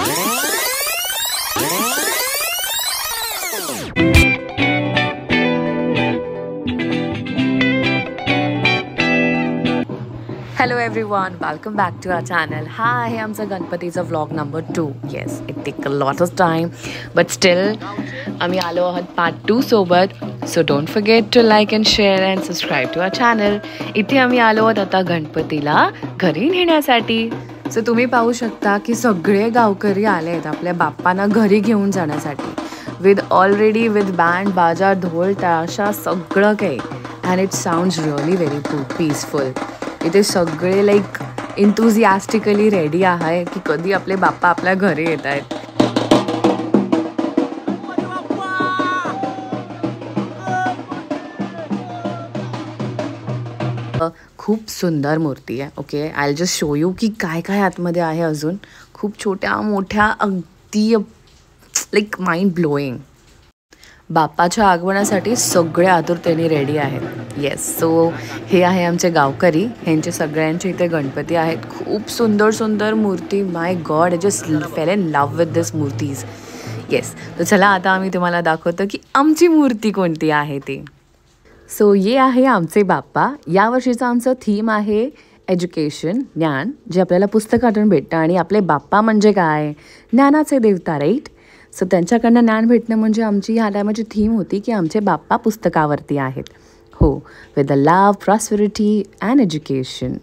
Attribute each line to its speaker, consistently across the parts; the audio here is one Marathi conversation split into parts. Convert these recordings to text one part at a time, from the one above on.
Speaker 1: Hello everyone, welcome back to our channel. हा आहे आमचा गणपतीचा vlog number 2. Yes, it take a lot of time but still आम्ही आलो आहोत पार्ट 2 सोबत. So don't forget to like and share and subscribe to our channel. इथे आम्ही आलो आहोत आता गणपतीला घरी नेण्यासाठी. सो तुम्ही पाहू शकता की सगळे गावकरी आले आहेत आपल्या बाप्पांना घरी घेऊन जाण्यासाठी. विथ बँड बाजा ढोल ताशा सगळं काही. And it sounds really very peaceful. इथे सगळे लाईक इंथुझियास्टिकली रेडी आहे की कधी आपले बाप्पा आपल्या घरी येत आहेत. खूप सुंदर मूर्ती आहे. Okay, I will just show you की काय काय आतमध्ये आहे. अजून खूप छोट्या मोठ्या अगदी लाईक माइंड ब्लोईंग. बाप्पाच्या आगमनासाठी सगळे आतुरतेने रेडी आहेत. येस, सो हे आहे आमचे गावकरी. ह्यांचे सगळ्यांचे इथे गणपती आहेत. खूप सुंदर सुंदर मूर्ती. My god, I just fell in love with this मूर्तीज. येस, तर चला आता आम्ही तुम्हाला दाखवतो की आमची मूर्ती कोणती आहे ती. सो ये आहे आमचे बाप्पा. यावर्षीचं आमचं थीम आहे एज्युकेशन, ज्ञान, जे आपल्याला पुस्तकातून भेटतं. आणि आपले बाप्पा म्हणजे काय, ज्ञानाचे देवता, राईट. सो त्यांच्याकडनं ज्ञान भेटणं म्हणजे आमची ह्या टायमाची थीम होती की आमचे बाप्पा पुस्तकावरती आहेत. हो, with the love, prosperity and education.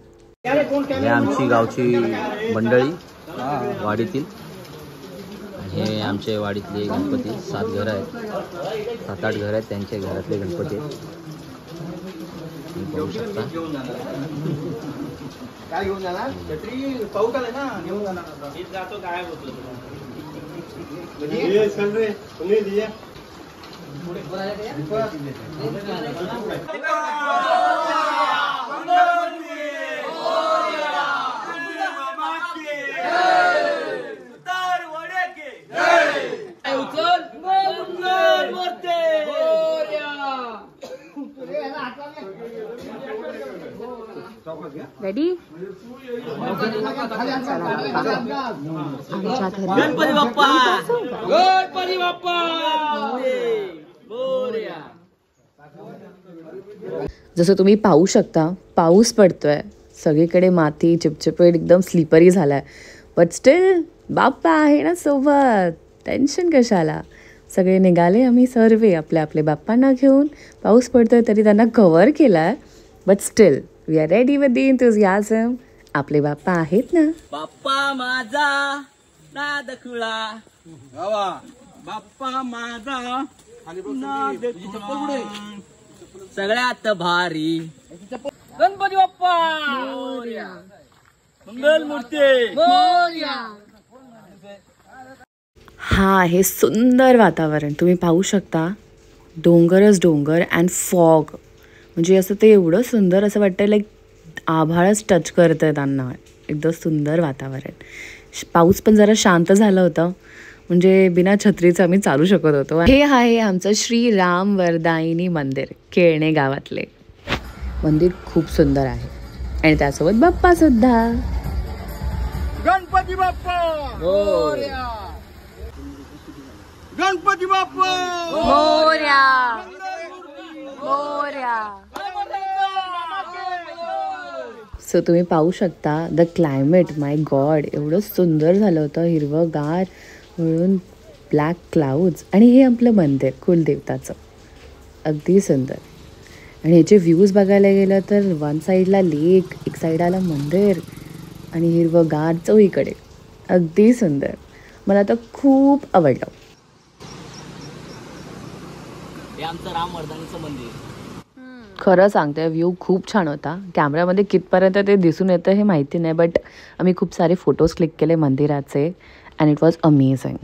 Speaker 2: हे आमची गावची मंडळी वाडीतील. हे आमचे वाडीतले गणपती 7 घरं आहेत, 7-8 घरं आहेत. त्यांचे घरातले गणपती आहेत. तुम्ही पाहू शकता.
Speaker 3: काय घेऊन जाणार? छत्री पाऊस आलाय ना, घेऊन जाणार. जातो काय होतो ये चल रे, तुम्ही दिया पुढे बोलायला काय?
Speaker 1: रेडी?
Speaker 3: गणपती बाप्पा, गणपती बाप्पा मोरया.
Speaker 1: जसं तुम्ही पाहू शकता पाऊस पडतोय. सगळीकडे माती, चिपचिपट, एकदम स्लिपरी झालाय. बट स्टील बाप्पा आहे ना सोबत. टेन्शन कशाला. सगळे निघाले आम्ही सर्वे आपल्या आपल्या बाप्पांना घेऊन. पाऊस पडतोय तरी त्यांना कव्हर केलाय. But still we are ready with the enthusiasm. आपले बाप्पा आहेत ना.
Speaker 3: बाप्पा माझा नाद खुळा, बाप्पा माझा नाद खुळा, सगळ्यात भारी गणपती बाप्पा मोरया, मंगल मूर्ती मोरया.
Speaker 1: हा आहे सुंदर वातावरण. तुम्ही पाहू शकता डोंगरच डोंगर अँड फॉग. म्हणजे असं ते एवढं सुंदर असं वाटतं लाईक आभाळच टच करत आहे त्यांना. एकदम सुंदर वातावरण. पाऊस पण जरा शांत झाला होता. म्हणजे बिना छत्रीचं आम्ही चालू शकत होतो. हे आहे आमचं श्री राम वरदायिनी मंदिर, केळणे गावातले. मंदिर खूप सुंदर आहे आणि त्यासोबत बाप्पा सुद्धा.
Speaker 3: गणपती बाप्पा मोरया, गणपती बाप्पा
Speaker 1: मोरया मोरया. सो तुम्ही पाहू शकता द क्लायमेट. माय गॉड, एवढं सुंदर झालं होतं. हिरवंगार म्हणून ब्लॅक क्लाउड्स. आणि हे आपलं मंदिर कुलदेवताचं अगदी सुंदर. आणि ह्याचे व्ह्यूज बघायला गेलं तर वन साईडला लेक, एक साईडला मंदिर आणि हिरवंगार चोहीकडे. अगदी सुंदर. मला तर खूप आवडलं.
Speaker 2: हे आमचं राम वरदानीचं मंदिर.
Speaker 1: खरं सांगते व्ह्यू खूप छान होता. कॅमेऱ्यामध्ये कितपर्यंत ते दिसून येतं हे माहिती नाही. बट आम्ही खूप सारे फोटोज क्लिक केले मंदिराचे and it was amazing.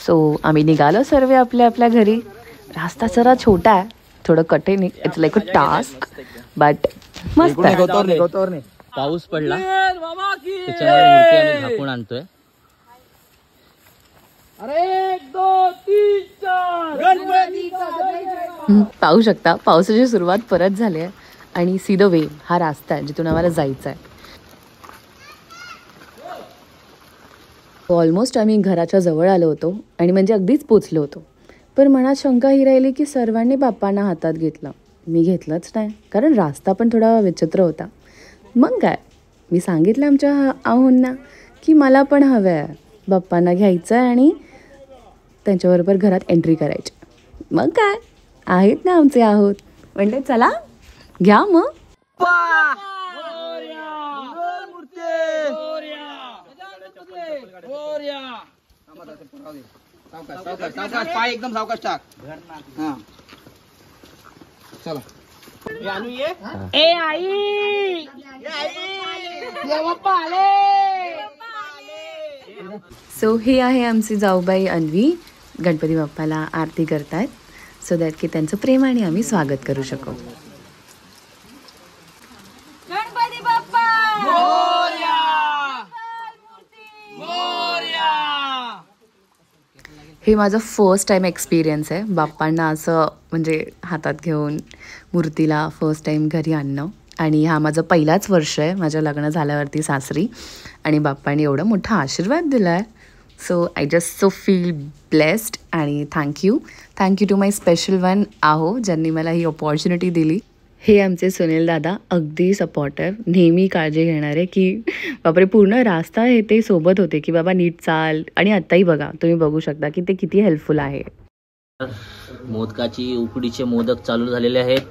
Speaker 1: So आम्ही निघालो सर्व आपल्या आपल्या घरी. रास्ता जरा छोटा आहे, थोडं कठीण. It's like a task but मस्त.
Speaker 2: पाऊस पडला त्याच्यामुळे मूर्ती आम्ही झाकून आणतोय.
Speaker 3: अरे 2, 3, 4 गणपती.
Speaker 1: पाहू शकता पावसाची सुरुवात परत झाली आहे. आणि सी द वे, हा रास्ता आहे जिथून आम्हाला जायचं आहे. ऑलमोस्ट आम्ही घराच्या जवळ आलो होतो आणि म्हणजे अगदीच पोचलो होतो. पण मनात शंका ही राहिली की सर्वांनी बाप्पांना हातात घेतलं. मी घेतलंच नाही, कारण रास्ता पण थोडा विचित्र होता. मग काय, मी सांगितलं आमच्या आहोंना की मला पण हवं आहे, बाप्पांना घ्यायचं आहे आणि त्यांच्याबरोबर घरात एंट्री करायची. मग काय, आहेत ना आमचे आहोत, म्हणले चला घ्या मग.
Speaker 3: पाय एकदम सावकाश टाक. हा चला. ए आई,
Speaker 1: सो हे आहे आमची जाऊबाई अन्वी, गणपती बाप्पाला आरती करतायत सो दॅट की त्यांचं प्रेमाने आम्ही स्वागत करू शकू.
Speaker 4: गणपती बाप्पा
Speaker 1: हे माझं फर्स्ट टाईम एक्सपिरियन्स आहे बाप्पांना असं म्हणजे हातात घेऊन मूर्तीला फर्स्ट टाईम घरी आणणं. आणि हा माझं पहिलाच वर्ष आहे माझ्या लग्न झाल्यावरती सासरी, आणि बाप्पांनी एवढा मोठा आशीर्वाद दिला आहे. So I just so feel blessed आणि thank you to my special one आहो, ज्यांनी मला ही अपॉर्च्युनिटी दिली. हे आमचे सुनील दादा अगदी सपोर्टिव्ह, नेहमी काळजी घेणारे की बापरे पूर्ण रास्ता हे ते सोबत होते की बाबा नीट चाल. आणि आत्ताही बघा, तुम्ही बघू शकता की ते किती हेल्पफुल आहे.
Speaker 2: मोदकाची उकडीचे मोदक चालू झालेले आहेत.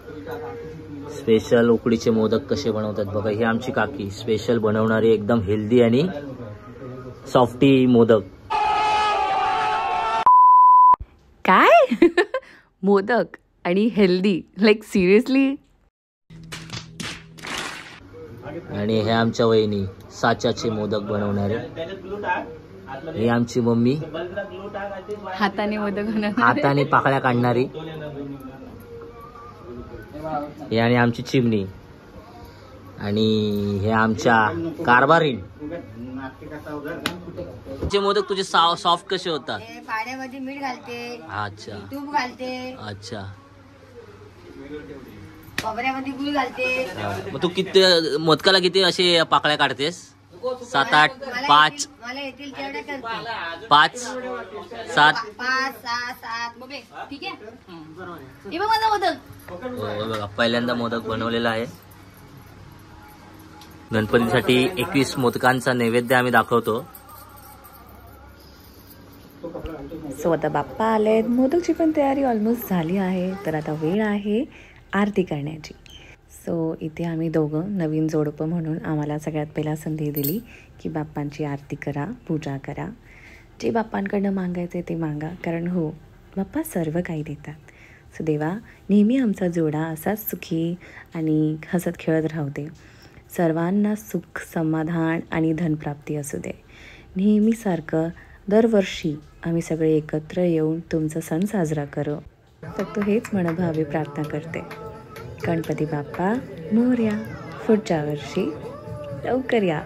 Speaker 2: स्पेशल उकडीचे मोदक कसे बनवतात बघा. ही आमची काकी स्पेशल बनवणारी एकदम हेल्दी आणि सॉफ्टी मोदक.
Speaker 1: काय मोदक आणि हेल्दी, लाईक सिरियसली.
Speaker 2: आणि हे आमच्या वहिनी साच्याचे मोदक बनवणारे. ही आमची मम्मी
Speaker 1: हाताने मोदक
Speaker 2: हाताने पाकळ्या काढणारी. हे आणि आमची चिमणी. आणि हे आमच्या कारभारीण. तुझे मोदक तुझे सॉफ्ट कसे होतात?
Speaker 4: पाण्यामध्ये मीठ घालते,
Speaker 2: अच्छा
Speaker 4: तूप घालते,
Speaker 2: अच्छा.
Speaker 4: खोबऱ्यामध्ये गुळ घालते.
Speaker 2: मग तू किती मोदकाला किती असे पाकळ्या काढतेस? 7, 8, 5?
Speaker 4: मला येतील तेवढे करते.
Speaker 2: 5, 7.
Speaker 4: 5, 6, 7. बघे ठीक आहे. हे बघ माझा मोदक.
Speaker 2: हो बघा, पहिल्यांदा मोदक बनवलेला आहे. गणपतीसाठी 21 मोदकांचा नैवेद्य आम्ही दाखवतो.
Speaker 1: सो आता बाप्पा आले, मोदकची पण तयारी ऑलमोस्ट झाली आहे. तर आता वेळ आहे आरती करण्याची. सो इथे आम्ही दोघं नवीन जोडपं म्हणून आम्हाला सगळ्यात पहिला संधी दिली की बाप्पांची आरती करा, पूजा करा, जे बाप्पांकडनं मागायचे ते मागा, कारण हो बाप्पा सर्व काही देतात. सो देवा नेहमी आमचा जोडा असाच सुखी आणि हसत खेळत राहू दे. सर्वांना सुख, समाधान आणि धनप्राप्ती असू दे. नेहमीसारखं दरवर्षी आम्ही सगळे एकत्र येऊन तुमचा सण साजरा करू. फक्त हेच मनभावे प्रार्थना करते. गणपती बाप्पा मोरया, पुढच्या वर्षी लवकर या.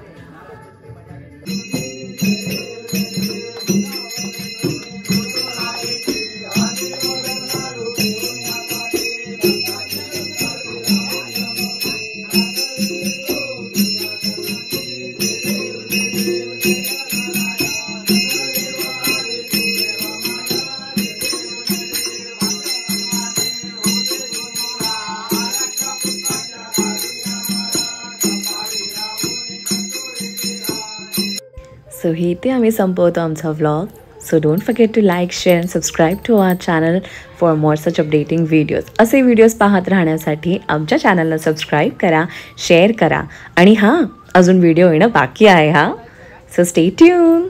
Speaker 1: सो हे इथे आम्ही संपवतो आमचा vlog. So don't forget to like, share and subscribe to our channel for more such updating videos. असे व्हिडिओज पाहत राहण्यासाठी आमच्या चॅनलला सबस्क्राईब करा, शेअर करा. आणि हां, अजून व्हिडिओ येणं बाकी आहे हा. So stay tune.